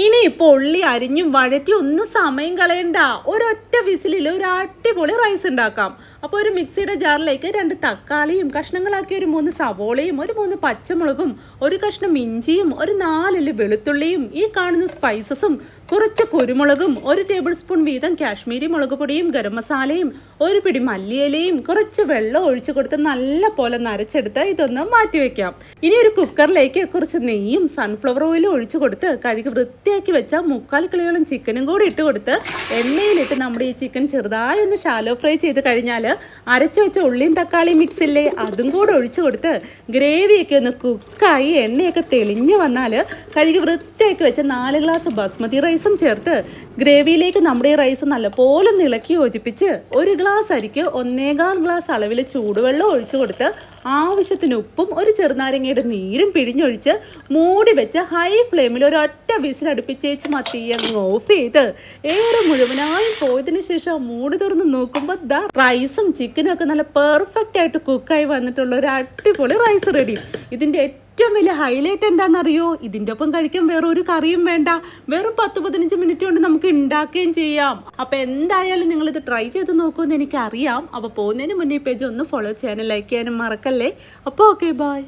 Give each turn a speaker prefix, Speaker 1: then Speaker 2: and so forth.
Speaker 1: ഇനിയിപ്പോൾ ഉള്ളി അരിഞ്ഞും വഴറ്റി ഒന്നും സമയം കളയണ്ട, ഒരൊറ്റ വിസിലിൽ ഒരു അടിപൊളി റൈസ് ഉണ്ടാക്കാം. അപ്പോൾ ഒരു മിക്സിയുടെ ജാറിലേക്ക് 2 തക്കാളിയും കഷ്ണങ്ങളാക്കി ഒരു 3 സവോളയും ഒരു 3 പച്ചമുളകും ഒരു കഷ്ണം ഇഞ്ചിയും ഒരു 4 വെളുത്തുള്ളിയും ഈ കാണുന്ന സ്പൈസസും കുറച്ച് കുരുമുളകും 1 ടേബിൾ സ്പൂൺ വീതം കാശ്മീരി മുളക് പൊടിയും ഗരം മസാലയും ഒരു പിടി മല്ലിയിലയും കുറച്ച് വെള്ളം ഒഴിച്ചു കൊടുത്ത് നല്ല പോലെ നരച്ചെടുത്ത് ഇതൊന്ന് മാറ്റിവെക്കാം. ഇനി ഒരു കുക്കറിലേക്ക് കുറച്ച് നെയ്യും സൺഫ്ലവർ ഓയിലും ഒഴിച്ചു കൊടുത്ത് കഴുകി വൃത്തിയാക്കി വെച്ച 3/4 കിലോളം ചിക്കനും കൂടി ഇട്ട് കൊടുത്ത് എണ്ണയിലിട്ട് നമ്മുടെ ഈ ചിക്കൻ ചെറുതായി ഒന്ന് ഷാലോ ഫ്രൈ ചെയ്ത് കഴിഞ്ഞാൽ അരച്ചു വെച്ച ഉള്ളിയും തക്കാളി മിക്സ് ഇല്ലേ അതും കൂടെ ഒഴിച്ചു കൊടുത്ത് ഗ്രേവിയൊക്കെ ഒന്ന് കുക്കായി എണ്ണയൊക്കെ തെളിഞ്ഞ് വന്നാൽ കഴുകി വൃത്തിയാക്കി വെച്ച 4 ഗ്ലാസ് ബസ്മതി റൈസും ചേർത്ത് ഗ്രേവിയിലേക്ക് നമ്മുടെ ഈ റൈസ് നല്ലപോലെ ഒന്ന് ഇളക്കി യോജിപ്പിച്ച് 1 ഗ്ലാസ് അരിക്ക് 1.25 ഗ്ലാസ് അളവിൽ ചൂടുവെള്ളം ഒഴിച്ചു കൊടുത്ത് ആവശ്യത്തിന് ഉപ്പും ഒരു ചെറുനാരങ്ങയുടെ നീരും പിഴിഞ്ഞൊഴിച്ച് മൂടി വെച്ച് ഹൈ ഫ്ലെയിമിൽ ഒരൊറ്റ വിസിൽ അടുപ്പിച്ചേച്ച് മത്തിയങ്ങ് ഓഫ് ചെയ്ത് ഏറെ മുഴുവനായും പോയതിനു ശേഷം മൂടി തുറന്ന് നോക്കുമ്പോൾ റൈസും ചിക്കനും ഒക്കെ നല്ല പെർഫെക്റ്റ് ആയിട്ട് കുക്കായി വന്നിട്ടുള്ള ഒരു അടിപൊളി റൈസ് റെഡി. ഇതിൻ്റെ ഏറ്റവും വലിയ ഹൈലൈറ്റ് എന്താണെന്നറിയോ? ഇതിൻ്റെ ഒപ്പം കഴിക്കാൻ വേറെ ഒരു കറിയും വേണ്ട, വെറും 10-15 മിനിറ്റ് കൊണ്ട് നമുക്ക് ഉണ്ടാക്കുകയും ചെയ്യാം. അപ്പോൾ എന്തായാലും നിങ്ങളിത് ട്രൈ ചെയ്ത് നോക്കുമെന്ന് എനിക്കറിയാം. അപ്പോൾ പോകുന്നതിന് മുന്നേ ഈ പേജ് ഒന്ന് ഫോളോ ചെയ്യാനും ലൈക്ക് ചെയ്യാനും മറക്കല്ലേ. അപ്പോൾ ഓക്കെ, ബൈ.